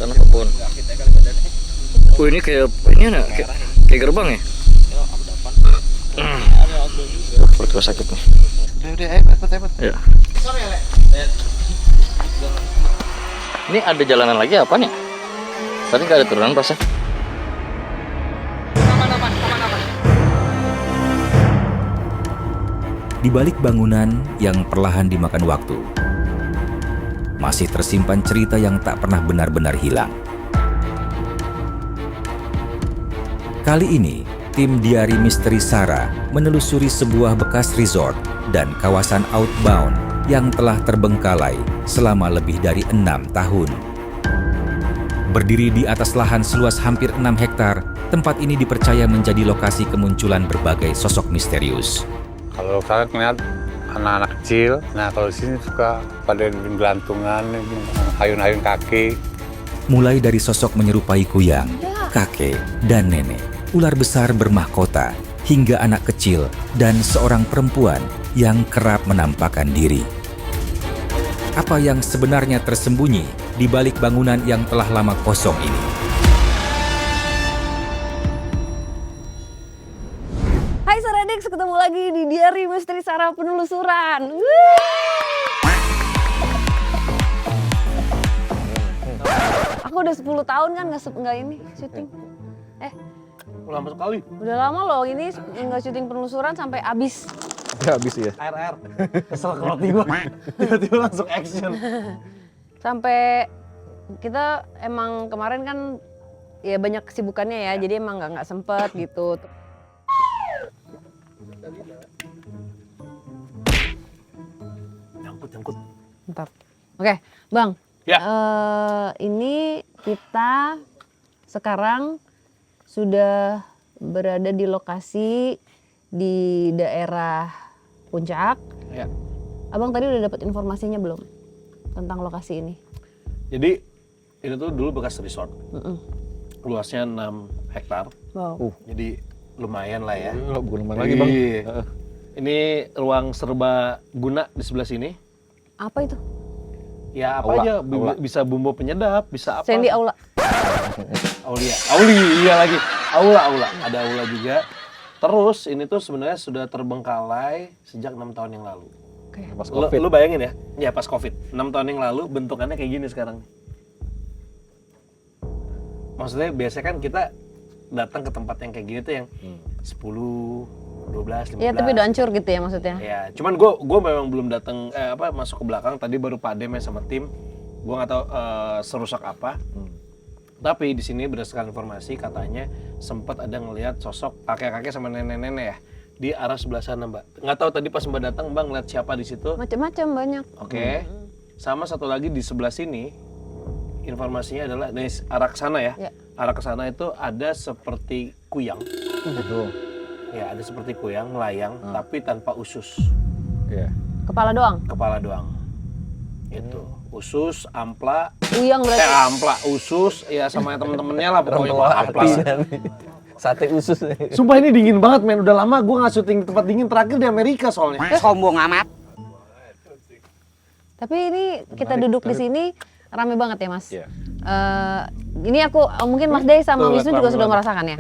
tanah kebun. Ini kayak kayak gerbang ya. Perut gue sakit nih. Udah, hebat. Ya. Ini ada jalanan lagi apa nih? Tadi nggak ada turunan perasaan. Di balik bangunan yang perlahan dimakan waktu, masih tersimpan cerita yang tak pernah benar-benar hilang. Kali ini, tim Diari Misteri Sarah menelusuri sebuah bekas resort dan kawasan outbound yang telah terbengkalai selama lebih dari 6 tahun. Berdiri di atas lahan seluas hampir 6 hektar, tempat ini dipercaya menjadi lokasi kemunculan berbagai sosok misterius. Kalau kalian ngeliat anak-anak kecil, nah kalau di sini suka pada gelantungan, hayun-hayun kaki. Mulai dari sosok menyerupai kuyang, kakek, dan nenek, ular besar bermahkota, hingga anak kecil dan seorang perempuan yang kerap menampakkan diri. Apa yang sebenarnya tersembunyi di balik bangunan yang telah lama kosong ini? Hai Saradix, ketemu lagi di Diari Misteri Sarah Penelusuran. Aku udah 10 tahun kan nggak ini syuting. Lama sekali. Udah lama loh ini nggak syuting penelusuran sampai abis. Ya habis ya. Air. Kesel keroti gue. Tiba-tiba langsung action. Sampai kita emang kemarin kan ya banyak kesibukannya ya, jadi emang nggak sempet gitu. Nyangkut. Bentar. Oke, Bang. Ya. Ini kita sekarang sudah berada di lokasi di daerah Puncak. Ya. Abang tadi udah dapat informasinya belum tentang lokasi ini? Jadi ini tuh dulu bekas resort. Luasnya 6 hektar. Wow. Jadi lumayan lah ya. Bukan lagi bang. Ini ruang serba guna di sebelah sini. Apa itu? Ya apa aja, bisa bumbu penyedap, bisa apa. Sandy Aula. Auli, iya lagi. Aula. Ada aula juga. Terus ini tuh sebenarnya sudah terbengkalai sejak 6 tahun yang lalu. Oke. Pas COVID. Lu bayangin ya, pas COVID. 6 tahun yang lalu bentukannya kayak gini sekarang. Maksudnya biasanya kan kita datang ke tempat yang kayak gini tuh yang 10, 12, 15. Iya tapi udah hancur gitu ya maksudnya? Ya, cuman gue memang belum datang masuk ke belakang. Tadi baru Pak Dem sama tim. Gue nggak tahu serusak apa. Tapi di sini berdasarkan informasi katanya sempat ada ngelihat sosok kakek-kakek sama nenek-nenek ya di arah sebelah sana, Mbak. Nggak tahu tadi pas Mbak datang Mbak ngeliat siapa di situ? Macam-macam banyak. Oke. Sama satu lagi di sebelah sini informasinya adalah dari arah ke sana ya. Arah ke sana itu ada seperti kuyang. Ya, ada seperti kuyang melayang tapi tanpa usus. Iya. Kepala doang? Kepala doang. Itu. Usus, ampla. Uyang berarti? Ampla, usus, ya sama temen-temennya lah pokoknya ampla. Sate usus. Sumpah ini dingin banget men, udah lama gue gak syuting di tempat dingin, terakhir di Amerika soalnya. Sombong amat. Tapi ini kita duduk di sini rame banget ya Mas. Iya. Ini aku mungkin Mas Day sama Tuh, Wisnu juga rame sudah banget. merasakan ya.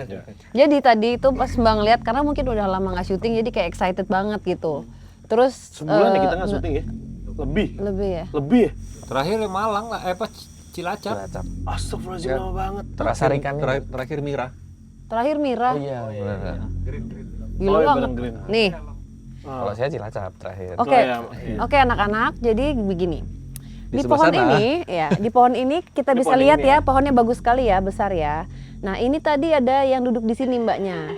Jadi tadi itu pas Bang lihat karena mungkin udah lama nggak syuting jadi kayak excited banget gitu. Terus Sebulan ya kita gak syuting ya? Lebih ya? Terakhir Malang lah, Cilacap. Astagfirullahaladzim lama banget. Terakhir Mira. Terakhir Mira. Iya benar. Gila Oh, iya, banget. Bareng Green. Nih. Kalau saya Cilacap terakhir. Oke. Oh, iya. Oke anak-anak, jadi begini. Di sebelah pohon sana. ini, ya, di pohon ini kita Di bisa pohon lihat ini ya, ya. pohonnya bagus sekali ya, besar ya. Nah, ini tadi ada yang duduk di sini mbaknya.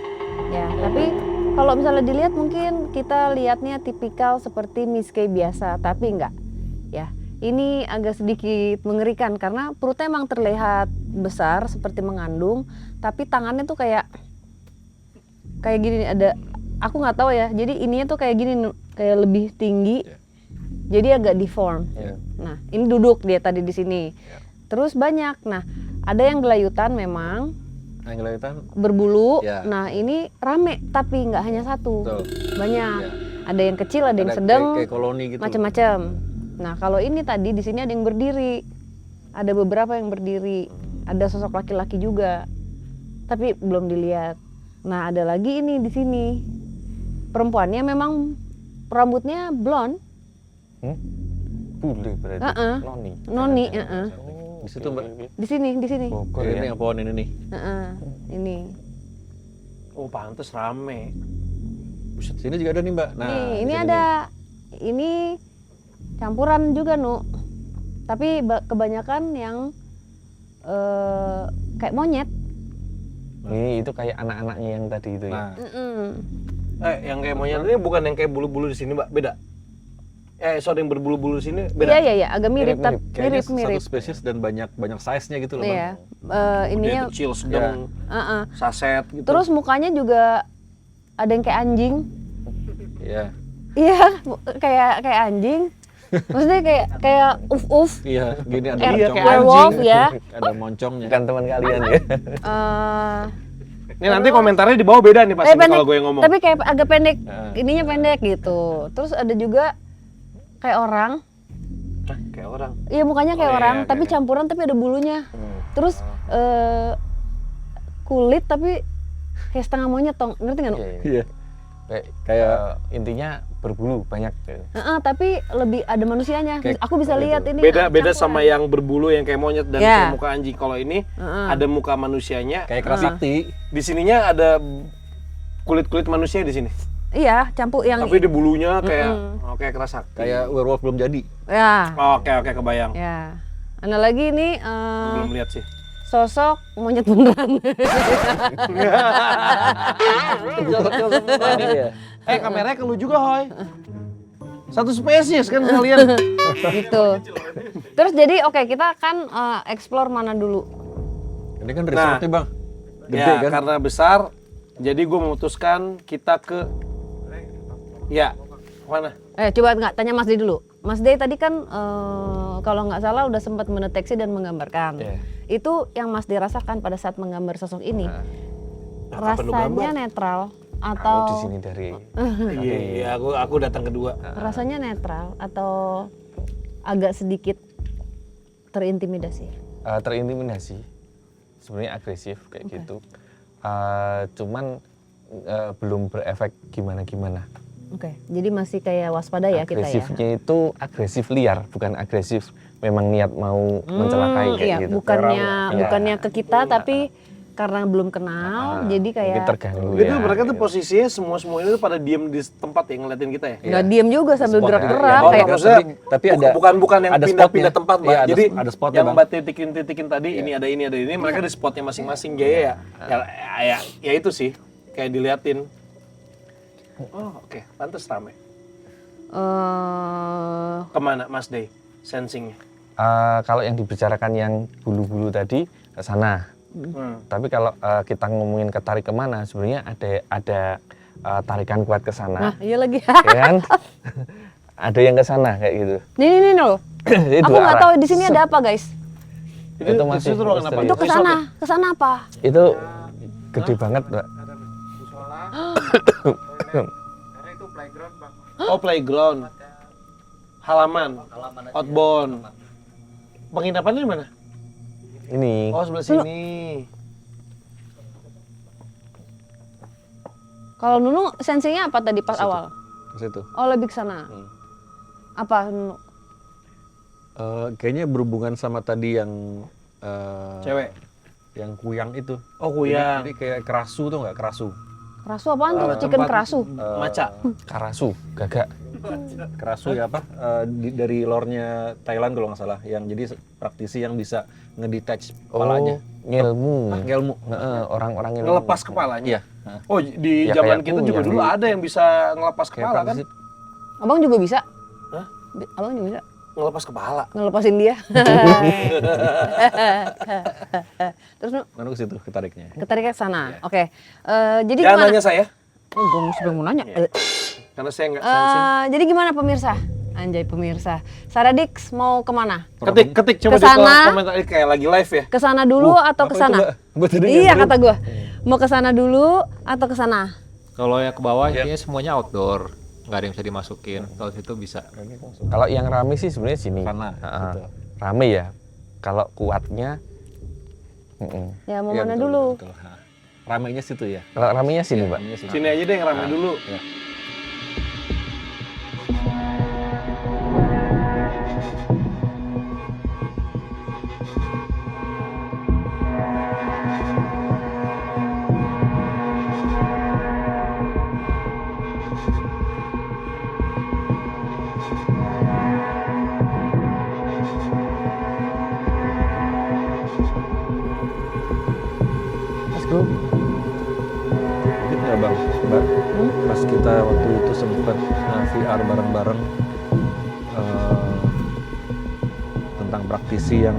Ya, tapi kalau misalnya dilihat mungkin kita lihatnya tipikal seperti Miss Kay biasa, tapi enggak. Ya, ini agak sedikit mengerikan karena perutnya emang terlihat besar seperti mengandung, tapi tangannya tuh kayak gini ada. Aku nggak tahu ya. Jadi ininya tuh kayak gini, kayak lebih tinggi. Jadi agak deform. Nah, ini duduk dia tadi di sini. Terus banyak. Nah, ada yang gelayutan memang. Berbulu. Nah, ini rame tapi nggak hanya satu. Banyak. Ada yang kecil, ada yang sedang. Kayak koloni gitu. Macam-macam. Nah, kalau ini tadi di sini ada yang berdiri. ada beberapa yang berdiri, ada sosok laki-laki juga, tapi belum dilihat. Nah ada lagi ini di sini, perempuannya memang rambutnya blonde. Bule berarti. Noni. Noni, Di situ Mbak. di sini. Bogor Ini ya. yang pohon ini nih. Ini. Oh pantes rame. Buset, sini juga ada nih Mbak. Nah, Nih, di ini sini ada, ini campuran juga tapi kebanyakan yang kayak monyet. Ini itu kayak anak-anaknya yang tadi itu nih. ya. Nah, Yang kayak monyet ini bukan yang kayak bulu-bulu di sini, Mbak. Beda. Yang berbulu-bulu di sini beda. Iya, agak mirip, tapi kayaknya mirip. satu spesies dan banyak size-nya gitu loh Iya. Bang. Ininya, Gede, kecil, sedang, saset gitu. terus mukanya juga ada yang kayak anjing. Iya. Iya, kayak anjing. Maksudnya kayak uf. Iya, gini ada Iya, moncong. kayak werewolf anjing. ya. Ada moncongnya. Kan teman kalian ya. Ini nanti komentarnya di bawah beda nih pasti kalau gue yang ngomong. Tapi kayak agak pendek, ininya pendek gitu. Terus ada juga kayak orang. Hah, kayak orang. Iya mukanya kayak Oh, orang, iya, tapi kayak- campuran tapi ada bulunya. Terus kulit tapi kayak setengah monyet, ngerti nggak? Nu? Iya. Kayak intinya berbulu banyak. Tapi lebih ada manusianya. Kayak- Aku bisa lihat ini. Beda campuran. sama yang berbulu yang kayak monyet dan Ya. kayak muka anjing. Kalau ini ada muka manusianya. Kayak keras sakti. Di sininya ada kulit-kulit manusia di sini. Iya, campur yang. Tapi di bulunya kayak kayak keras sakti. Kayak werewolf belum jadi. Ya, Oke, kebayang. ya. Ada lagi ini Belum lihat sih. sosok monyet beneran. Kameranya ke lu juga, Hoy. Satu spesies kan kalian. Gitu. Terus jadi oke, kita akan explore mana dulu. Ini kan resortnya Bang. Gede Ya, kan? karena besar, jadi gue memutuskan kita ke mana? Coba nggak tanya Mas Day dulu. Mas Day tadi kan kalau nggak salah udah sempat mendeteksi dan menggambarkan. Itu yang Mas Day rasakan pada saat menggambar sosok ini. Rasanya netral Aku di atau sini dari Iya, aku datang kedua. rasanya netral atau agak sedikit terintimidasi. terintimidasi. Sebenarnya agresif kayak gitu. Cuman belum berefek gimana-gimana. Oke, jadi masih kayak waspada ya kita ya. Agresifnya itu agresif liar, bukan agresif memang niat mau mencelakai kayak Iya, gitu. bukannya ke kita tapi karena belum kenal, jadi kayak Mungkin terganggu Itu ya. mereka tuh posisinya semua ini tuh pada diem di tempat yang ngeliatin kita ya. nggak diem juga sambil gerak-gerak Oh, kayak maksudnya tapi ada bukan yang ada pindah-pindah spotnya. tempat, Mbak. Iya, Jadi ada spotnya, yang Bang. Mbak titikin tadi ini ada ini, mereka di spotnya masing-masing gaya ya itu sih kayak diliatin. Oh, oke. Pantes rame. Kemana Mas Day sensingnya? Kalau yang dibicarakan yang bulu-bulu tadi ke sana. Tapi kalau kita ngomongin ketarik kemana, sebenarnya ada tarikan kuat ke nah sana, iya lagi. ya kan? Ada yang ke sana kayak gitu. Ini loh. Jadi Aku dua nggak arah. tahu di sini ada apa guys. Itu masih itu ruangan apa? misteri. Itu ke sana apa? Itu gede banget, Mbak. Oh, playground. Halaman. Outbound. Penginapannya di mana? Ini Oh, sebelah sini. Kalau Nunu sensingnya apa tadi pas awal? Ke situ. Oh lebih ke sana. Apa Nunu? Kayaknya berhubungan sama tadi yang Cewek. yang kuyang itu. Oh, kuyang. Jadi kayak kerasu tuh nggak kerasu. Kerasu apaan tuh? Chicken tempat- kerasu. Maca. karasu, gagak. Kerasu ya apa? Dari lore-nya Thailand kalau nggak salah. Yang jadi praktisi yang bisa ngedetach kepalanya. Ngilmu. Ilmu. Orang-orang ilmu. Ngelepas kepalanya. Iya. Oh, di Ya, zaman kayak kita juga kuyang dulu gitu. ada yang bisa ngelepas Kayak kepala kan? praktisi. Abang juga bisa? Hah? Abang juga bisa? Ngelepas kepala. Ngelepasin dia. Terus Nu, Mana ke situ ketariknya. ketariknya ke sana. Oke. Jadi Jangan gimana? nanya saya, Oh, gue sebelum mau nanya. karena saya nggak sensing. Jadi gimana pemirsa? Anjay pemirsa. Saradix mau kemana? Ketik coba di Kesana. komentar kayak lagi live ya. Ke sana dulu atau ke sana? Iya kata gue. Mau ke sana dulu atau ke sana? Kalau yang ke bawah intinya semuanya outdoor, nggak ada yang bisa dimasukin. Kalau situ bisa. Kalau yang rame sih sebenarnya sini. Sana. Heeh. Gitu. Rame ya. kalau kuatnya, Ya mau Iya, mana betul, dulu? betul, betul. Ha. Ramainya situ ya. kalau ramenya sini Pak. Ramainya situ. Sini aja deh yang rame dulu. Ya. Let's go. Ingat nggak bang, Mbak? Pas kita waktu itu sempat VR bareng-bareng tentang praktisi yang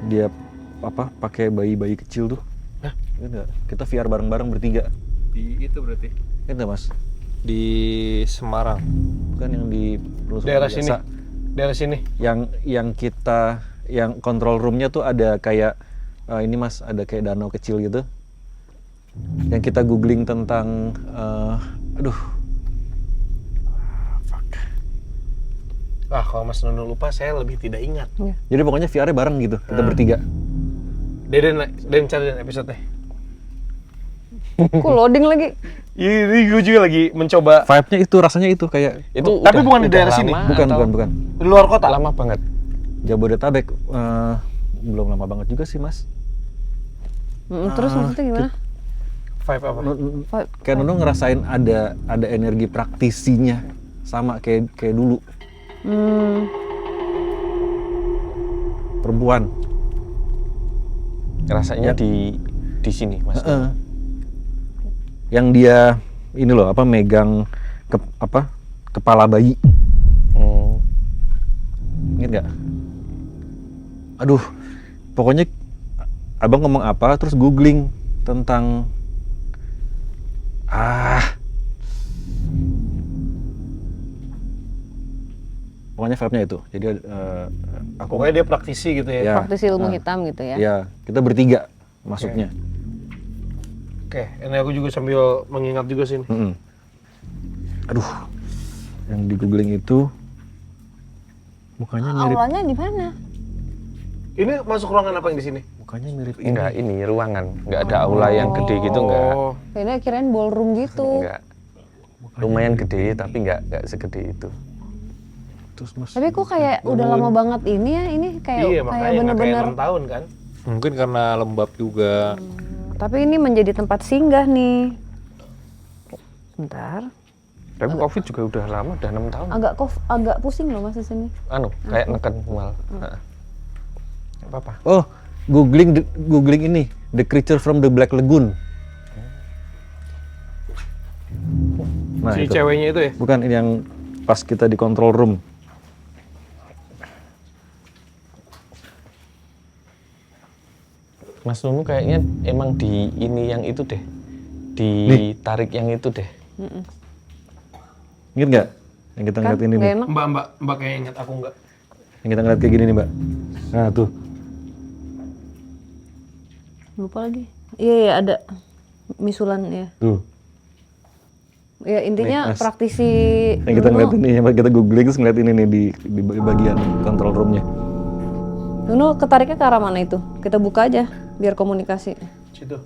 dia apa pakai bayi-bayi kecil tuh. Ingat nggak? Kita VR bareng-bareng bertiga. Di itu berarti Ingat nggak mas? di Semarang. Bukan yang di Pelusuk Daerah biasa. sini. Daerah sini. Yang kita yang control roomnya tuh ada kayak ini mas, ada kayak danau kecil gitu. Yang kita googling tentang Kalau Mas Nono lupa, saya lebih tidak ingat. Jadi pokoknya VR-nya bareng gitu, kita bertiga. Den cari episode-nya. Kok loading lagi? Ini gue juga lagi mencoba. Vibe-nya itu, rasanya itu kayak Itu Tapi bukan di udah daerah sini. lama bukan, atau bukan. Di luar kota. lama banget. Jabodetabek belum lama banget juga sih mas. Terus maksudnya gimana? Vibe apa? Kayak Nono ngerasain ada energi praktisinya sama kayak dulu. Perempuan. Rasanya di sini Mas. Yang dia ini loh apa megang kepala bayi. Ingat nggak? Aduh, pokoknya abang ngomong apa terus googling tentang pokoknya vibe-nya itu. Jadi Pokoknya dia praktisi gitu ya. Ya. Praktisi ilmu hitam gitu ya? ya kita bertiga masuknya. Oke, ini aku juga sambil mengingat juga sih. Aduh, yang di googling itu mukanya mirip, Aulanya di mana? Ini masuk ruangan apa yang di sini? mukanya mirip ini. Enggak, ini ruangan. Enggak ada aula yang gede gitu enggak. Kayaknya kirain ballroom gitu. Enggak. Lumayan gede tapi enggak segede itu. Terus mas, Tapi kok kayak udah lama banget ini ya? Ini kayak Iya, kayak makanya nggak bener-bener. kayak 6 tahun kan. Mungkin karena lembab juga. Tapi ini menjadi tempat singgah nih. Bentar. Tapi Covid juga udah lama, udah 6 tahun. Agak pusing loh mas di sini. Kayak neken mual. Heeh. Nggak apa-apa. oh googling ini The Creature from the Black Lagoon. Nah Si itu. ceweknya itu ya. Bukan, ini yang pas kita di control room. Mas Nunu kayaknya emang di ini yang itu deh. Ditarik yang itu deh. Ingat nggak? Yang kita ngeliat ini Nggak nih. enak. Mbak kayak ingat, aku enggak. Yang kita ngeliat kayak gini nih mbak. Nah tuh. Lupa lagi. Iya ada misulan ya. Tuh. Ya intinya Nih, Mas. praktisi Yang kita Nuno- ngeliat ini, yang kita googling terus ngeliat ini nih di bagian control roomnya. Nuno ketariknya ke arah mana itu? Kita buka aja biar komunikasi. Situ.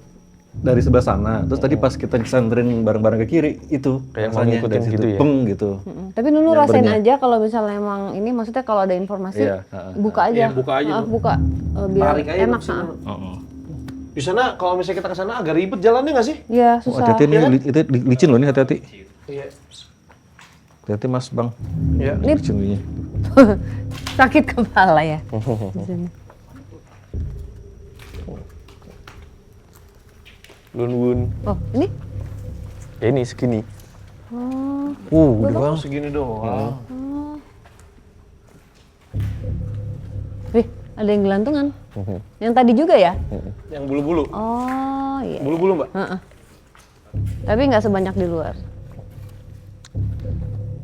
Dari sebelah sana. Terus tadi pas kita disanterin bareng-bareng ke kiri itu Kayak mau rasanya ngikutin dari situ, gitu ya? peng gitu. Tapi Nuno Nyampernya. rasain aja kalau misalnya emang ini maksudnya kalau ada informasi Iya, buka aja. Iya, buka aja dong. Buka biar Tarik aja enak. dong sini. Di sana kalau misalnya kita ke sana agak ribet jalannya nggak sih? Iya Oh, susah. hati-hati nih, itu licin loh nih, hati-hati. Iya. Hati-hati mas bang. Iya. Licin nih. Sakit kepala ya. Di sini. Lun. Oh ini? Ya ini segini. Gede banget. Segini doang. Wih ada yang gelantungan. Yang tadi juga ya? Yang bulu-bulu. Oh iya. Bulu-bulu mbak. Tapi nggak sebanyak di luar.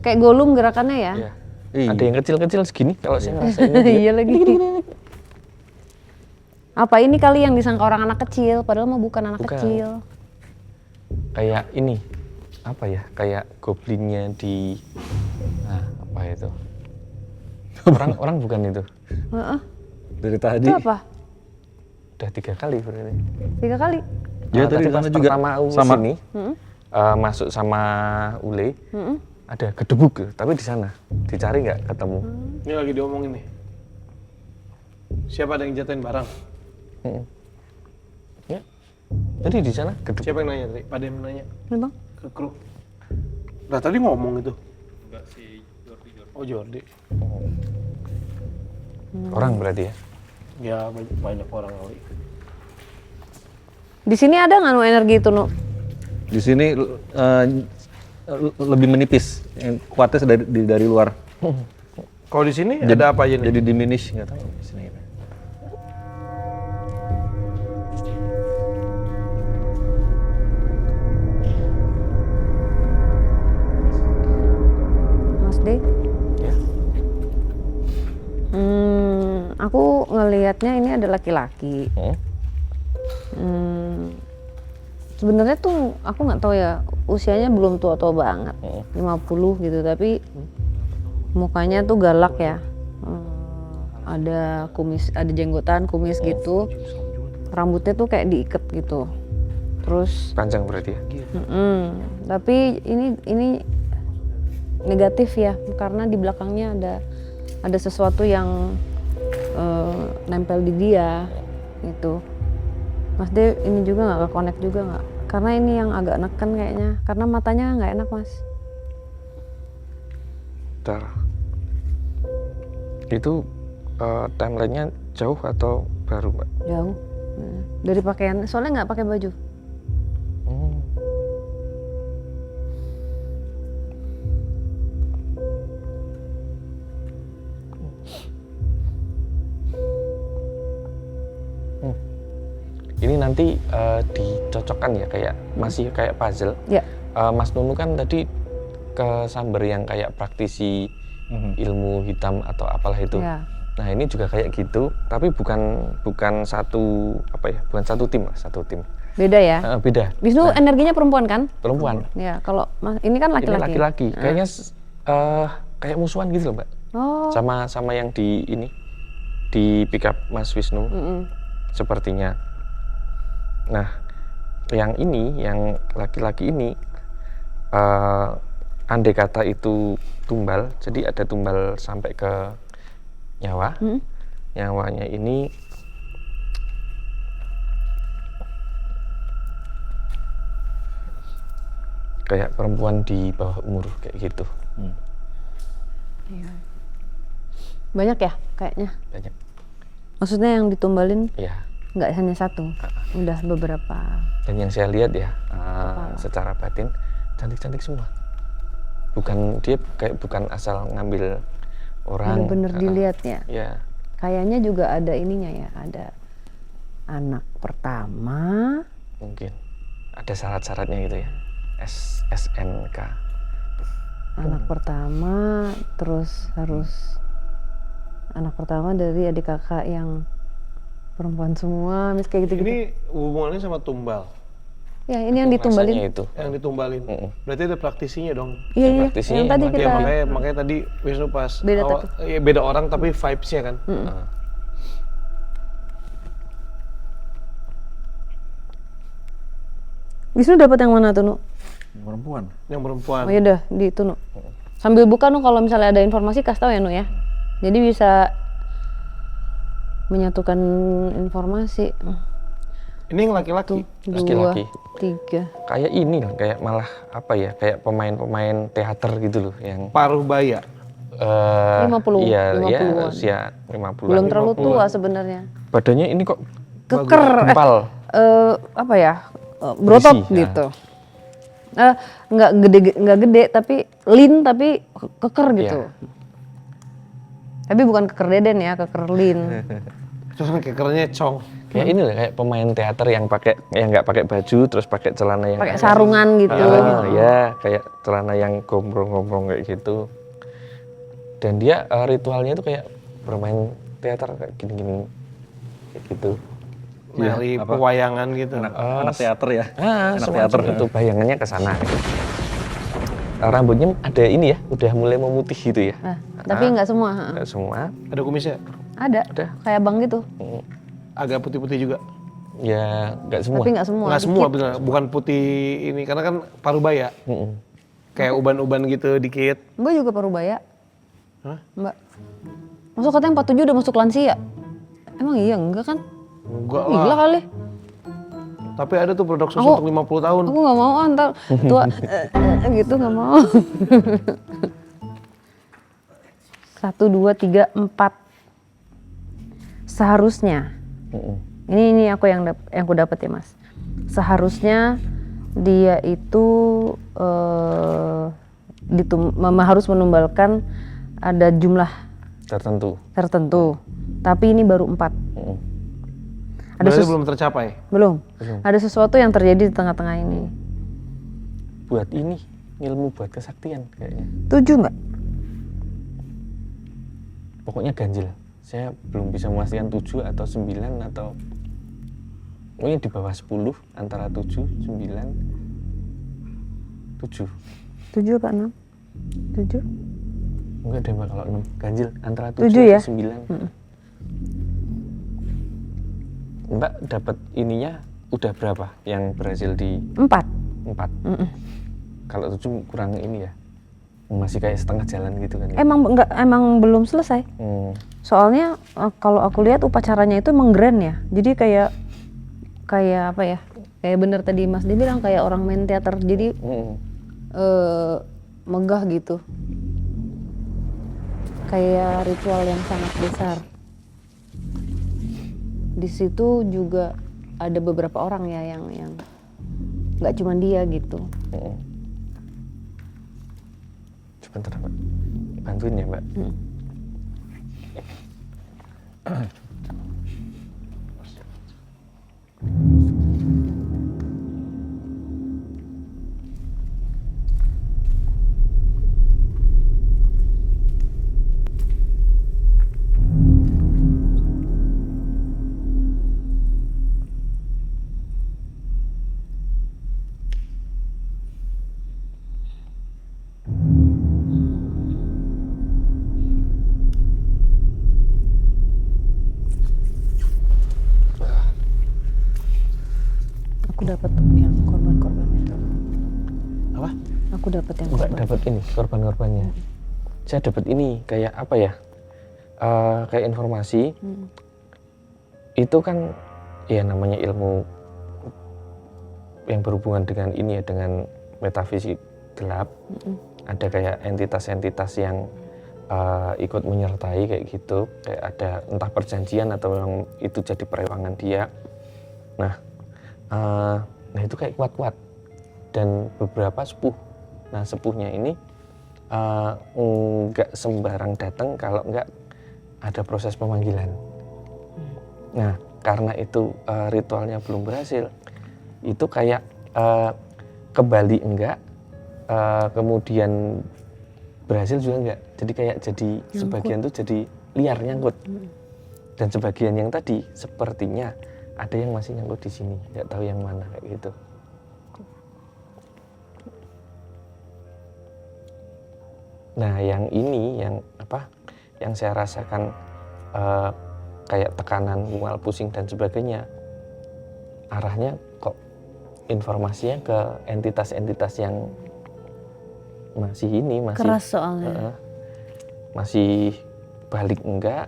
Kayak golum gerakannya ya? Ya. Iya. Ada yang kecil-kecil segini kalau saya ngerasain. Iya lagi. Apa ini kali yang disangka orang anak kecil, padahal mah bukan anak Bukan. kecil. Kayak ini. Apa ya? Kayak goblinnya di apa itu? Orang bukan itu. Heeh. Dari tadi. Itu apa? Udah 3 kali berarti. 3 kali? Ya Tadi tadi pas sana juga pertama sama. sini, masuk sama Ule, ada gedebuk tuh, tapi di sana dicari nggak ketemu. Ini lagi diomongin nih. Siapa ada yang jatuhin barang? Ya, jadi di sana gedebuk. Siapa yang nanya tadi? Pada yang nanya Memang? ke kru. Nah tadi ngomong itu. Oh Jordi. Orang berarti ya. Ya banyak orang kali. Di sini ada nggak Nu energi itu Nu? Di sini lebih menipis, yang kuatnya dari luar. Kalau di sini ada apa aja nih? Jadi diminish, nggak tahu di sini. Mas D? Ya. Aku ngelihatnya ini ada laki-laki. Sebenarnya tuh aku nggak tahu ya, usianya belum tua-tua banget, 50 gitu, tapi mukanya tuh galak ya. Ada kumis, ada jenggotan, kumis gitu, rambutnya tuh kayak diikat gitu. Terus Panjang berarti ya. tapi ini negatif ya, karena di belakangnya ada sesuatu yang nempel di dia gitu. Mas De, ini juga nggak ke-connect juga nggak? Karena ini yang agak neken kayaknya, karena matanya nggak enak Mas. Bentar. Itu timelinenya jauh atau baru Mbak? Jauh. Dari pakaian, soalnya nggak pakai baju. Ini nanti dicocokkan ya, kayak masih kayak puzzle. Ya. Mas Nunu kan tadi ke Samber yang kayak praktisi ilmu hitam atau apalah itu. Ya. Nah ini juga kayak gitu, tapi bukan satu apa ya, bukan satu tim lah, satu tim. Beda ya. Beda. Wisnu energinya perempuan kan? Perempuan. Ya, kalau ini kan Ini laki-laki. laki-laki. Kayaknya kayak musuhan gitu loh Mbak. Oh. Sama yang di pick up Mas Wisnu. Sepertinya. Nah, yang laki-laki ini, andai kata itu tumbal, jadi ada tumbal sampai ke nyawa. Nyawanya ini kayak perempuan di bawah umur kayak gitu. Iya. Banyak ya kayaknya. Banyak. Maksudnya yang ditumbalin Ya. nggak hanya satu, udah beberapa. Dan yang saya lihat ya, secara batin cantik-cantik semua. Dia bukan asal ngambil orang. Bener-bener dilihat ya. Ya. Kayaknya juga ada ininya ya, ada anak pertama. Mungkin ada syarat-syaratnya gitu ya. SNK. Anak pertama, terus harus anak pertama dari adik kakak yang perempuan semua, mis kayak gitu-gitu. Ini hubungannya sama tumbal. Ya, ini yang ditumbalin. Rasanya itu. Yang ditumbalin. Berarti ada praktisinya dong. Iya, iya. praktisinya Yang tadi emang. kita Ya makanya tadi Wisnu pas Beda beda orang tapi vibes-nya kan. Wisnu dapat yang mana tuh, Nu? Perempuan. Yang perempuan. Oh iya dah, di itu, Nu. Sambil buka, Nu, kalau misalnya ada informasi kasih tahu ya, Nu ya. Jadi bisa menyatukan informasi. Ini yang laki-laki. Dua, Laki-laki. 3. Kayak ini loh, kayak malah apa ya, kayak pemain-pemain teater gitu loh yang Paruh baya. 50, iya, 50-an. usia 50-an. Belum terlalu tua sebenarnya. Badannya ini kok Keker. gempal. Apa ya? Berotot Berisi, ya. gitu. Nggak gede tapi lean tapi keker gitu. Iya. Tapi bukan keker deden ya, keker lean. Terus kekernya cong. Kayak ini loh, kayak pemain teater yang nggak pakai baju terus pakai celana yang Pakai sarungan gitu. ya kayak celana yang gombrong-gombrong kayak gitu. Dan dia ritualnya itu kayak bermain teater kayak gini-gini kayak gitu. Dari pewayangan gitu. Anak teater ya. Anak teater. teater itu bayangannya ke sana. Rambutnya ada ini ya, udah mulai memutih gitu ya. Nah, tapi nggak semua. Nggak semua. Ada kumisnya? Ada. Kayak abang gitu. Agak putih-putih juga. Ya nggak semua. Tapi nggak semua. Nggak semua dikit. bener, bukan putih ini karena kan parubaya. Kayak uban-uban gitu dikit. Mbak juga parubaya. Hah? Mbak. Masuk katanya 47 udah masuk lansia. Emang iya enggak kan? Enggak Gila lah. kali. Tapi ada tuh produk susu Aku- untuk 50 tahun. Aku nggak mau ntar tua gitu nggak mau. 1, 2, 3, 4. Seharusnya. Ini aku yang aku dapat ya Mas. Seharusnya dia itu harus menumbalkan ada jumlah tertentu. Tapi ini baru 4. Berarti belum tercapai. Belum. Ada sesuatu yang terjadi di tengah-tengah ini. Buat ini ilmu buat kesaktian kayaknya. 7 nggak? Pokoknya ganjil. Saya belum bisa memastikan 7 atau 9 atau pokoknya di bawah 10, antara 7, 9, 7. 7 apa 6? 7? Enggak deh Mbak, kalau 6. Ganjil antara 7 7 ya? atau 9. Mbak dapat ininya udah berapa yang berhasil di 4. 4? Kalau 7 kurang ini ya, masih kayak setengah jalan gitu kan ya? Emang belum selesai. Soalnya kalau aku lihat upacaranya itu emang grand ya. Jadi kayak apa ya? Kayak bener tadi Mas dia bilang kayak orang main teater. Jadi megah gitu. Kayak ritual yang sangat besar. Di situ juga ada beberapa orang ya yang nggak cuma dia gitu. Sebentar Mbak, bantuin ya Mbak. Aku dapat yang korban-korbannya. Apa? Aku dapat yang Mbak korban. dapat ini korban-korbannya. Saya dapat ini kayak apa ya? Kayak informasi. Itu kan ya namanya ilmu yang berhubungan dengan ini ya, dengan metafisik gelap. Ada kayak entitas-entitas yang ikut menyertai kayak gitu. Kayak ada entah perjanjian atau memang itu jadi perewangan dia. Nah itu kayak kuat-kuat dan beberapa sepuh. Nah sepuhnya ini nggak sembarang datang kalau nggak ada proses pemanggilan. Nah karena itu ritualnya belum berhasil, itu kayak kembali enggak, kemudian berhasil juga enggak. Jadi kayak jadi nyangkut. Sebagian tuh jadi liar nyangkut, dan sebagian yang tadi sepertinya ada yang masih nyangkut di sini, nggak tahu yang mana kayak gitu. Nah, yang ini, yang apa? Yang saya rasakan kayak tekanan, mual, pusing dan sebagainya. Arahnya kok informasinya ke entitas-entitas yang masih ini, masih keras soalnya. Masih balik enggak,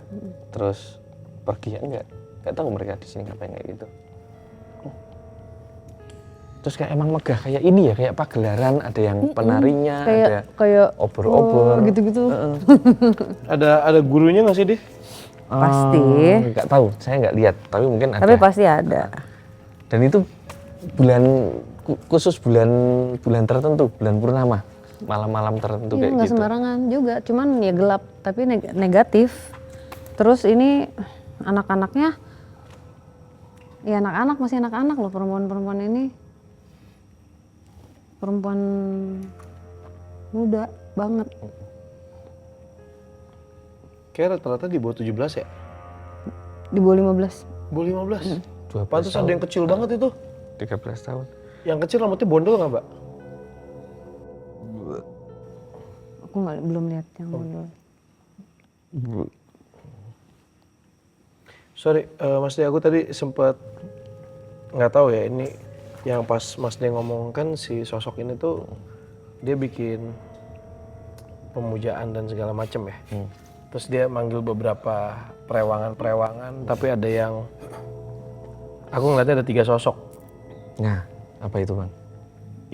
terus pergi enggak. Nggak tahu mereka di sini ngapain kayak gitu. Terus kayak emang megah kayak ini ya, kayak pagelaran, ada yang penarinya, kayak obor-obor gitu-gitu. Ada gurunya nggak sih deh? Pasti. Nggak tahu, saya nggak lihat, tapi mungkin ada. Tapi pasti ada. Dan itu khusus bulan tertentu, bulan purnama, malam-malam tertentu Iya, kayak nggak gitu. sembarangan juga, cuman ya gelap tapi negatif. Terus ini anak-anaknya, ya anak-anak masih anak-anak loh, perempuan-perempuan ini. Perempuan muda banget. Kayak rata-rata di bawah 17 ya? Di bawah 15. Bawah 15? 12 Pantes ada tahun. yang kecil banget itu. 13 tahun. Yang kecil rambutnya bondol nggak, Mbak? Aku belum lihat yang bondol. Sorry, Mas De, aku tadi sempet nggak tahu ya ini yang pas Mas De ngomong kan si sosok ini tuh dia bikin pemujaan dan segala macem ya. Terus dia manggil beberapa perewangan-perewangan, tapi ada yang aku ngeliatnya ada 3 sosok. Nah, apa itu Bang?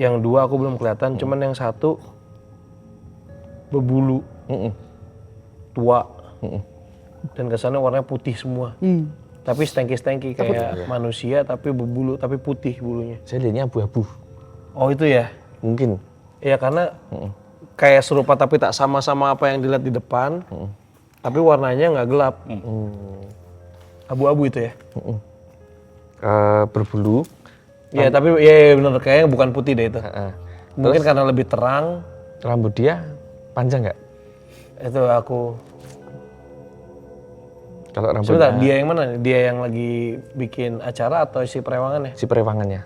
Yang 2 aku belum kelihatan, cuman yang 1 berbulu, tua, dan kesannya warnanya putih semua. Tapi stengki-stengki kayak manusia tapi berbulu, tapi putih bulunya. Saya lihatnya abu-abu. Oh itu ya? Mungkin. Iya karena kayak serupa tapi tak sama-sama apa yang dilihat di depan, tapi warnanya nggak gelap. Abu-abu itu ya? Berbulu. Iya tapi ya bener kayaknya bukan putih deh itu. Mungkin Terus, karena lebih terang. rambut dia panjang nggak? Itu aku. Kalau rambutnya Sebentar, dia yang mana nih? Dia yang lagi bikin acara atau si perewangannya? si perewangannya.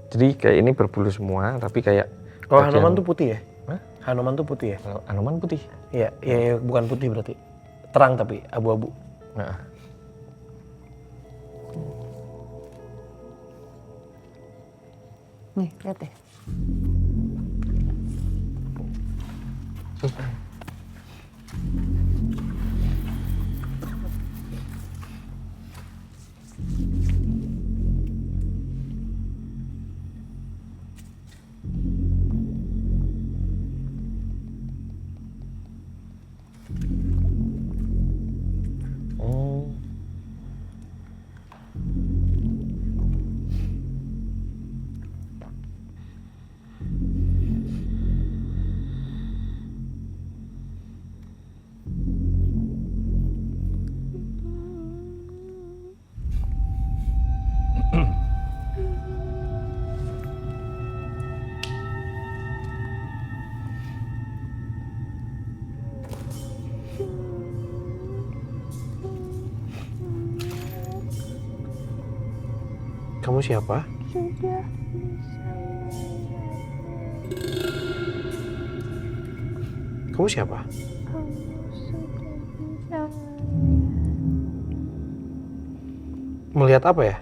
Jadi kayak ini berbulu semua, tapi kayak Kalau bagian- Hanuman tuh putih ya? Hah? Hanuman tuh putih ya? Kalau Anoman putih. Iya, iya bukan putih berarti. Terang tapi abu-abu. Nah, Nih, lihat deh. oh, Kamu siapa? Kamu siapa? Melihat apa ya?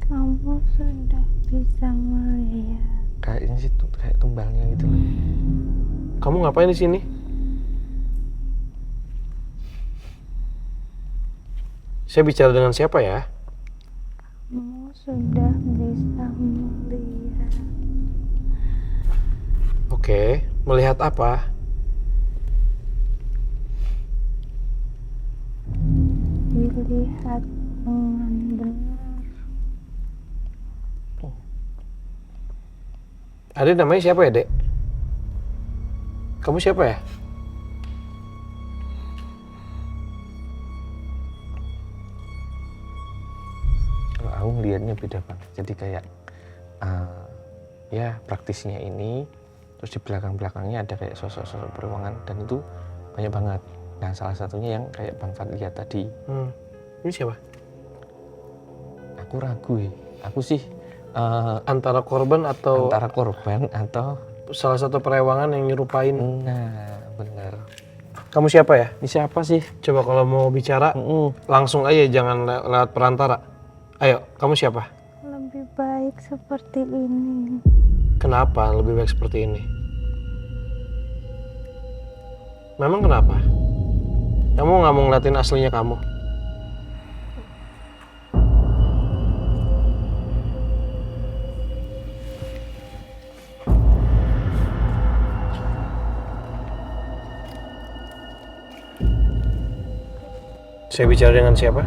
Kamu sudah bisa melihat. kayaknya sih kayak tumbalnya gitu loh. Kamu ngapain di sini? Saya bicara dengan siapa ya? Kamu sudah bisa melihat. Oke, melihat apa? Dilihat dengan benar. Adik namanya siapa ya, Dek? Kamu siapa ya? Kalau aku ngelihatnya beda banget. Jadi kayak ya praktisnya ini, terus di belakang-belakangnya ada kayak sosok-sosok peruangan dan itu banyak banget. Nah salah satunya yang kayak Bang Fat lihat tadi. Ini siapa? Aku ragu ya. Aku sih Antara korban atau antara korban atau salah satu perewangan yang nyerupain? nah bener. Kamu siapa ya? Ini siapa sih? Coba kalau mau bicara langsung aja, jangan lewat perantara. Ayo, kamu siapa? Lebih baik seperti ini. Kenapa lebih baik seperti ini? Memang kenapa? Kamu nggak mau ngeliatin aslinya kamu? Saya bicara dengan siapa?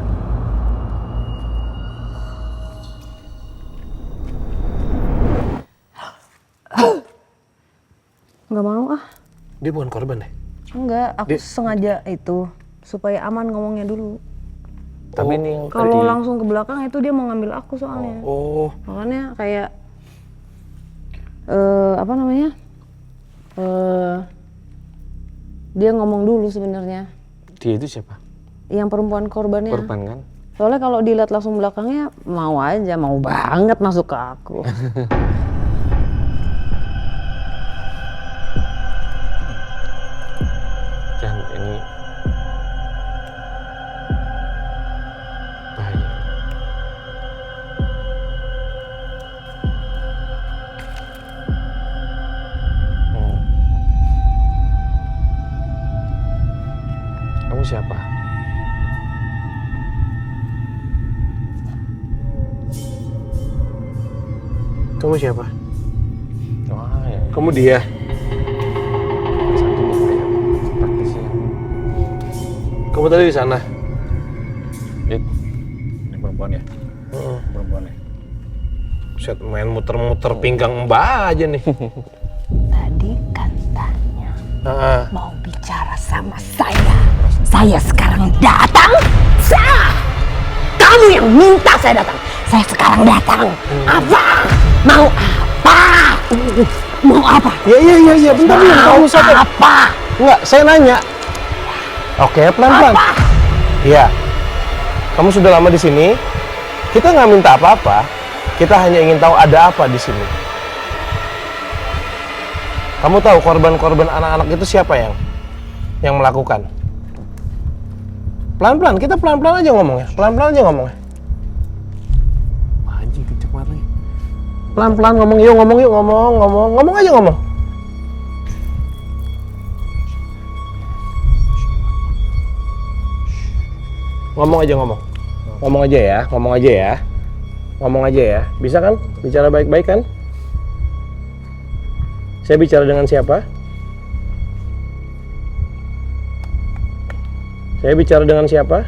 Nggak mau ah. Dia bukan korban ya? Enggak, aku sengaja itu supaya aman ngomongnya dulu. Tapi ini yang Kalau tadi langsung ke belakang itu dia mau ngambil aku soalnya. Oh, Makanya kayak apa namanya? Dia ngomong dulu sebenarnya. dia itu siapa? Yang perempuan korbannya. Korban kan? Soalnya kalau dilihat langsung belakangnya mau aja, mau banget masuk ke aku. Dan ini Kamu siapa? Kamu siapa? Wah, ya. Kamu dia. Satu nih kayak praktisi yang Kamu tadi di sana. Ini perempuan ya? Perempuan ya? Set main muter-muter pinggang Mbak aja nih. Tadi katanya Heeh. mau bicara sama saya. Saya sekarang datang. Kamu yang minta saya datang. Saya sekarang datang. Apa? Mau apa? Mau apa? Iya, bentar dulu. Kamu siapa? Apa? Enggak, saya nanya. Oke, pelan-pelan. Iya. Kamu sudah lama di sini. Kita nggak minta apa-apa. Kita hanya ingin tahu ada apa di sini. Kamu tahu korban-korban anak-anak itu siapa yang melakukan? Pelan-pelan, kita pelan-pelan aja ngomongnya. Pelan-pelan aja ngomongnya. Anjing kenceng banget lagi. Pelan-pelan ngomong yuk, ngomong aja ngomong. Ngomong aja ngomong. Ngomong aja ya, ngomong aja ya. Ngomong aja ya. Bisa kan? Bicara baik-baik kan? Saya bicara dengan siapa? Saya bicara dengan siapa?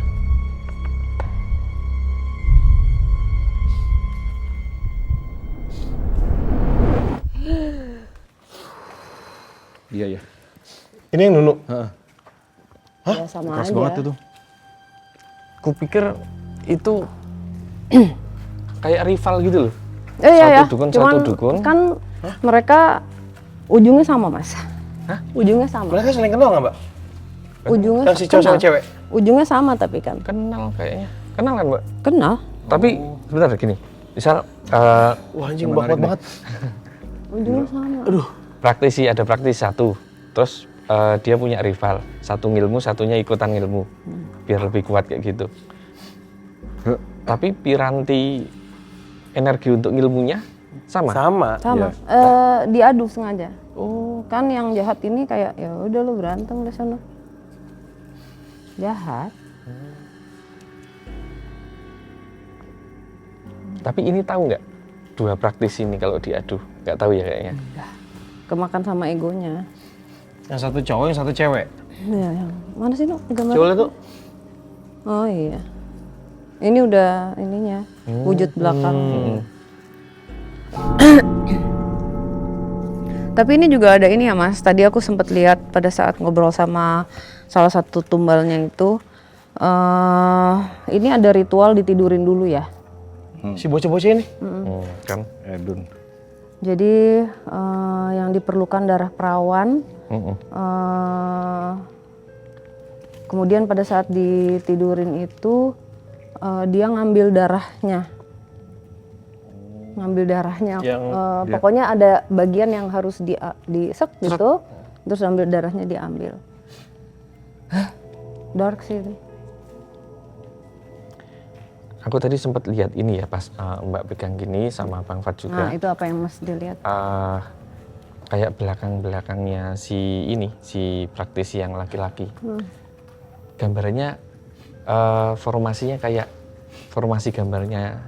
Iya ya. Ini yang Nunu. Ya sama Keras aja. banget itu. kupikir itu kayak rival gitu loh. Iya, Satu dukun, cuman satu dukun. kan mereka ujungnya sama mas. Ujungnya sama. Mereka saling kenal nggak, Mbak? Ujungnya Yang si cowok sama kenal. cewek? Ujungnya sama tapi kan. Kenal kayaknya. Kenal kan, Mbak? Kenal. Tapi sebentar gini. Misal Wah anjing banget banget. Ujungnya sama. ada praktisi satu. Terus dia punya rival. Satu ngilmu, satunya ikutan ngilmu. Biar lebih kuat kayak gitu. Tapi piranti energi untuk ngilmunya sama. Sama. Sama. Diadu sengaja. Oh, kan yang jahat ini kayak ya udah lu berantem di sana. Jahat. Tapi ini tahu nggak? Dua praktisi ini kalau diadu. Nggak tahu ya kayaknya. Kemakan sama egonya. Yang satu cowok, yang satu cewek. Ya, yang mana sih tuh gambar? Coba lihat tuh. Oh iya. Ini udah ininya wujud belakang. Tapi ini juga ada ini ya Mas. Tadi aku sempat lihat pada saat ngobrol sama salah satu tumbalnya itu, ini ada ritual ditidurin dulu ya. Si bocah-bocah ini. Kan? Edun. Jadi yang diperlukan darah perawan. Kemudian pada saat ditidurin itu dia ngambil darahnya. Pokoknya ada bagian yang harus disek gitu, terus ambil darahnya diambil. Dark sih itu. Aku tadi sempat lihat ini ya pas Mbak pegang gini sama Bang Fat juga. Nah itu apa yang Mas dilihat? Kayak belakang-belakangnya si praktisi yang laki-laki. Gambarnya formasinya kayak formasi gambarnya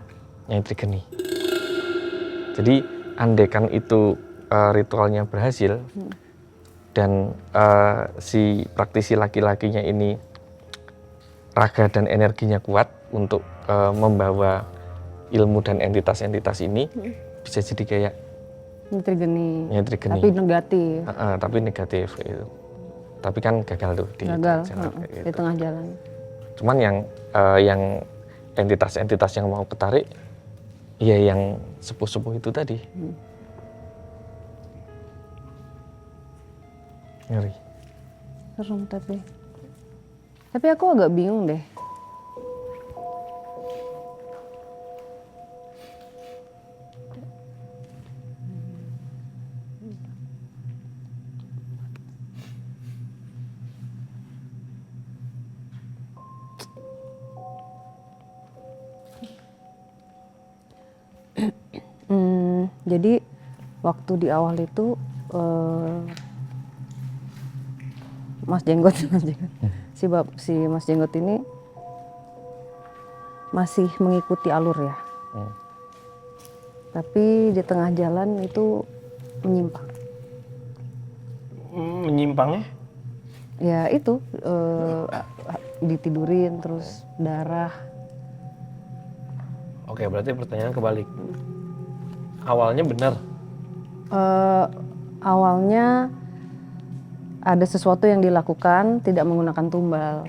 Nyai Trigeni. Jadi andekan itu ritualnya berhasil dan si praktisi laki-lakinya ini raga dan energinya kuat untuk membawa ilmu dan entitas-entitas ini, bisa jadi kayak Nyai Trigeni. Tapi negatif. Tapi negatif gitu. Tapi kan gagal tuh di Gagal jalan, kayak di gitu. tengah jalan. Cuman yang entitas-entitas yang mau ketarik, ya yang sepuh-sepuh itu tadi. Ngeri. Serem tapi aku agak bingung deh. Jadi waktu di awal itu Mas Jenggot si Mas Jenggot ini masih mengikuti alur ya. Tapi di tengah jalan itu menyimpang. Menyimpangnya? Ya itu ditidurin terus darah. Oke, berarti pertanyaan kebalik. Awalnya benar. Awalnya ada sesuatu yang dilakukan tidak menggunakan tumbal.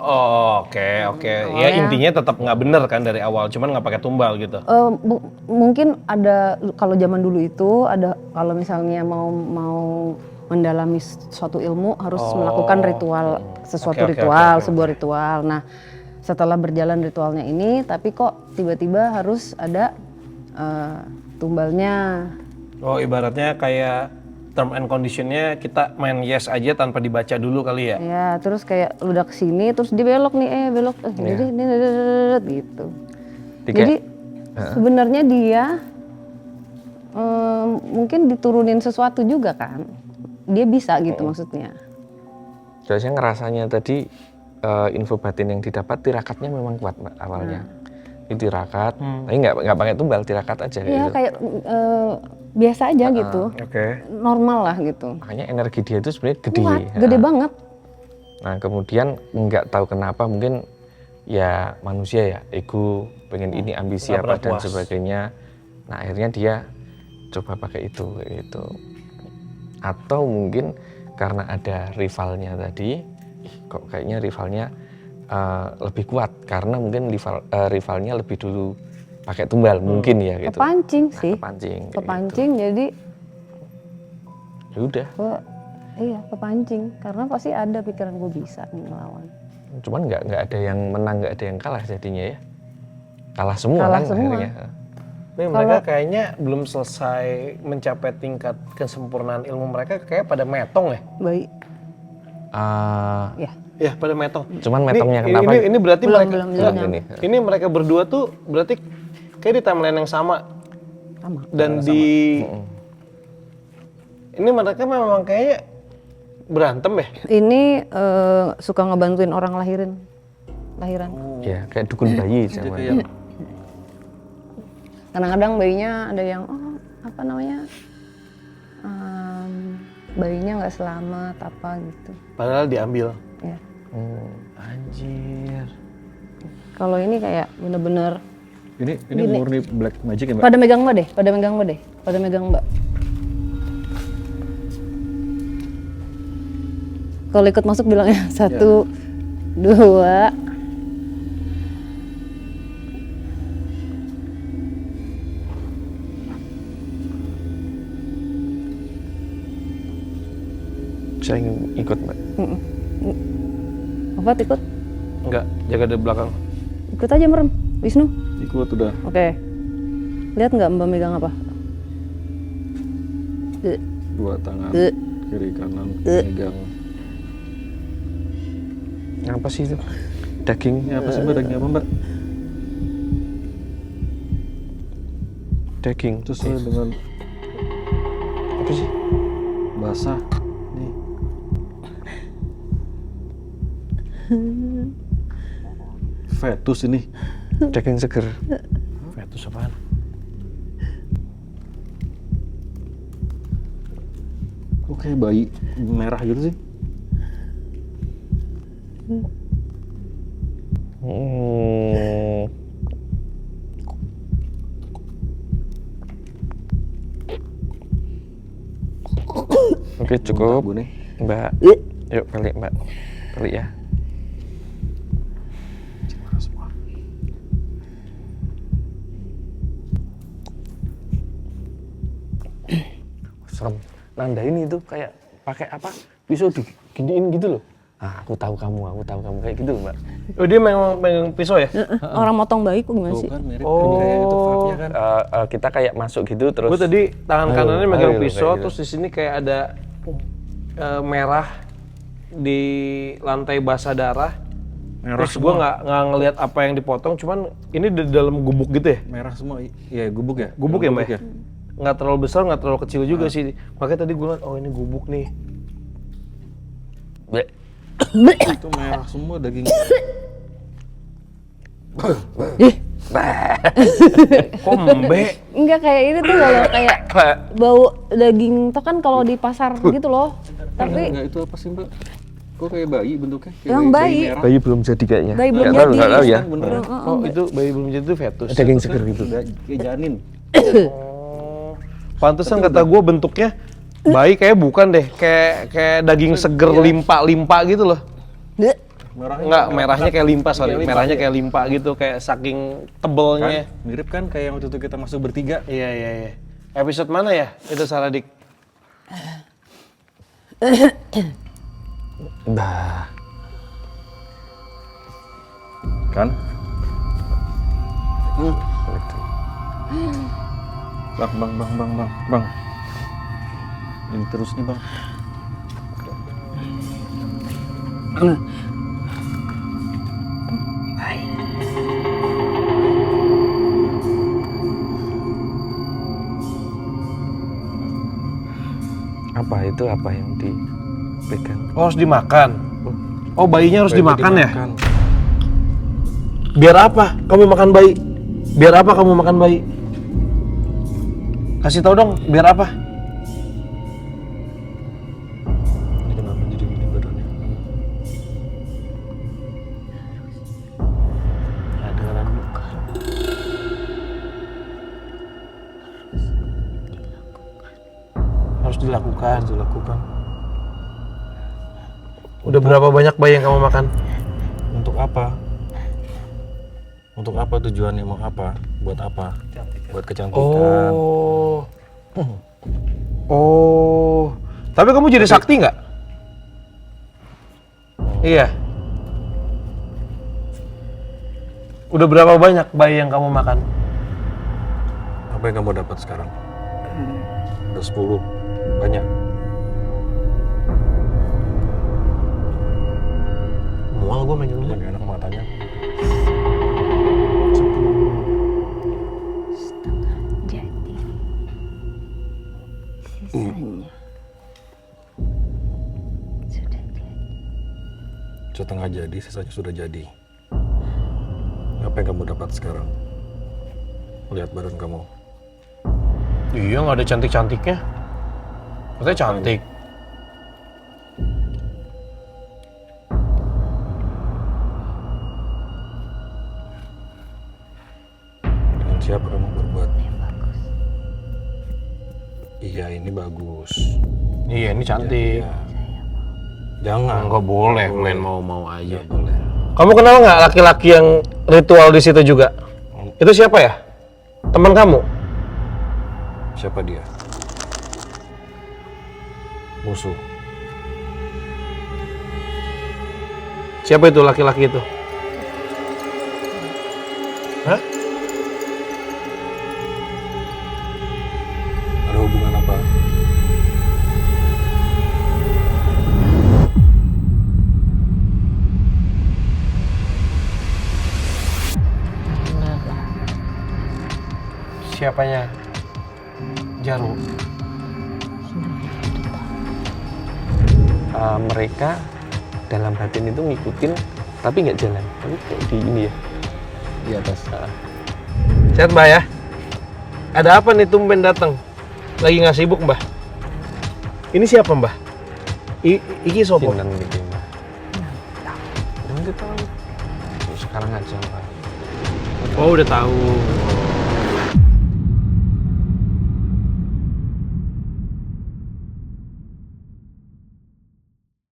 Oh, oke. Ya intinya tetap nggak benar kan dari awal, cuman nggak pakai tumbal gitu. Mungkin ada kalau zaman dulu itu ada kalau misalnya mau mendalami suatu ilmu harus melakukan ritual ritual, sebuah ritual. Nah, setelah berjalan ritualnya ini, tapi kok tiba-tiba harus ada tumbalnya. Oh, ibaratnya kayak term and conditionnya kita main yes aja tanpa dibaca dulu kali ya? Ya, terus kayak lu udah kesini, terus dia belok nih, belok, jadi gitu. Jadi sebenarnya dia mungkin diturunin sesuatu juga kan, dia bisa gitu maksudnya. Biasanya ngerasanya tadi info batin yang didapat tirakatnya memang kuat Mbak awalnya. Ini tirakat, tapi nggak pakai tumbal, tirakat aja. Iya gitu. kayak biasa aja gitu, normal lah gitu. Makanya energi dia itu sebenarnya gede. Kuat, gede banget. Nah kemudian nggak tahu kenapa mungkin ya manusia ya ego pengen ini ambisi apa dan sebagainya. Nah akhirnya dia coba pakai itu kayak gitu. Atau mungkin karena ada rivalnya tadi, kok kayaknya rivalnya lebih kuat karena mungkin rivalnya lebih dulu pakai tumbal mungkin ya gitu. Kepancing sih. Kepancing gitu. Jadi ya udah. Iya kepancing karena pasti ada pikiran gue bisa nih melawan. Cuman nggak ada yang menang, nggak ada yang kalah jadinya ya. Kalah semua kan akhirnya. Nih mereka kayaknya belum selesai mencapai tingkat kesempurnaan ilmu mereka kayak pada metong ya? Baik. Ya pada metong. Cuman metongnya kenapa? Ini berarti belum ini mereka berdua tuh berarti kayak di timeline yang sama. Dan ini mereka memang kayaknya berantem ya? Ini suka ngebantuin orang lahiran. Ya kayak dukun bayi zaman. Kadang-kadang bayinya ada yang bayinya nggak selamat apa gitu. Padahal diambil. Ya. Anjir. Kalau ini kayak bener-bener. Ini murni black magic ya Mbak? Pada megang Mbak. Kalau ikut masuk bilangnya 1, 2. Saya ingin ikut Mbak. Apa ikut? Enggak, jaga di belakang. Ikut aja merem, Wisnu. Ikut udah. Oke. Lihat nggak Mbak megang apa? 2 tangan, kiri kanan, megang. Apa sih itu? Dagingnya Apa sih Mbak? Daging apa Mbak? Daging. Terus dengan apa sih? basah. Nih. Fetus ini. Daging seger. Fetus apaan? Oke, bayi merah gitu sih. Oke cukup Bu nih. Mbak. Yuk balik Mbak. Balik ya. Serem. Nanda ini tuh kayak pakai apa? Pisau diginiin gitu loh. Ah, aku tahu kamu kayak gitu Mbak. Oh dia memang megang pisau ya? Orang motong bayi kok gimana sih? Kan mirip kayak itu faknya kan. Kita kayak masuk gitu terus. Gue tadi tangan kanannya megang pisau, gitu. terus di sini kayak ada merah di lantai basah darah. Terus gue nggak ngelihat apa yang dipotong, cuman ini di dalam gubuk gitu ya? Merah semua. Iya, gubuk ya? Gubuk ya Mbak? Nggak terlalu besar, nggak terlalu kecil juga sih. Makanya tadi gue liat, oh ini gubuk nih. Itu merah semua daging. Kok embe? Enggak kayak ini tuh kalau kayak bau daging tuh kan kalau di pasar gitu loh. Tapi Enggak, itu apa sih Mbak? Kok kayak bayi bentuknya? Kayak Emang bayi. merah. Bayi belum jadi kayaknya. Bayi belum Nggak tahu, jadi. nggak tahu ya. Beneran. Oh itu bayi belum jadi itu fetus. Daging seger gitu. Kayak janin. Pantesan kata gue bentuknya bayi kayak bukan deh, kayak daging seger limpa gitu loh. Enggak, merahnya kayak limpa, sorry. Merahnya kayak limpa gitu, kayak saking tebelnya. Kan? Mirip kan kayak waktu itu kita masuk bertiga. Iya. Episode mana ya? Itu Saradik. Bah. Kan? Bang. Ini terus nih bang. Apa itu apa yang dipegang? Oh, harus dimakan. Oh, bayinya harus Bayi dimakan ya? dimakan. Biar apa kamu makan bayi? Biar apa kamu makan bayi? Kasih tahu dong, biar apa? Ini kenapa jadi gini badannya? Kedengeran lu. Harus dilakukan. Udah berapa banyak bayi yang kamu makan? Untuk apa? Untuk apa tujuannya? Mau apa? Buat apa? Buat kecantikan. Oh. Tapi kamu jadi sakti nggak? Iya. Udah berapa banyak bayi yang kamu makan? Apa yang kamu dapat sekarang? Udah 10. Banyak. Mual gue main dulu. Gak enak matanya. Jadi sisanya sudah jadi. Setengah jadi, sisanya sudah jadi. Apa yang kamu dapat sekarang? Lihat badan kamu. Iya, nggak ada cantik-cantiknya. Katanya cantik. Dengan siapa kamu berbuat? Iya, ini bagus. Iya, ini cantik. Iya. Jangan. Nggak boleh main mau-mau aja. Nggak boleh. Kamu kenal nggak laki-laki yang ritual di situ juga? Itu siapa ya? Teman kamu? Siapa dia? Musuh. Siapa itu laki-laki itu? Hah? Ada hubungan apa? Siapanya? Jaru. Mereka dalam batin itu ngikutin tapi nggak jalan, tapi kayak di ini ya, di atas. Sehat Mbah ya? Ada apa nih tumben datang? Lagi nggak sibuk Mbah? Ini siapa Mbah? Iki sopo? Sinan gitu Mbak. Udah tahu. Sekarang aja Mbak. Oh udah tahu.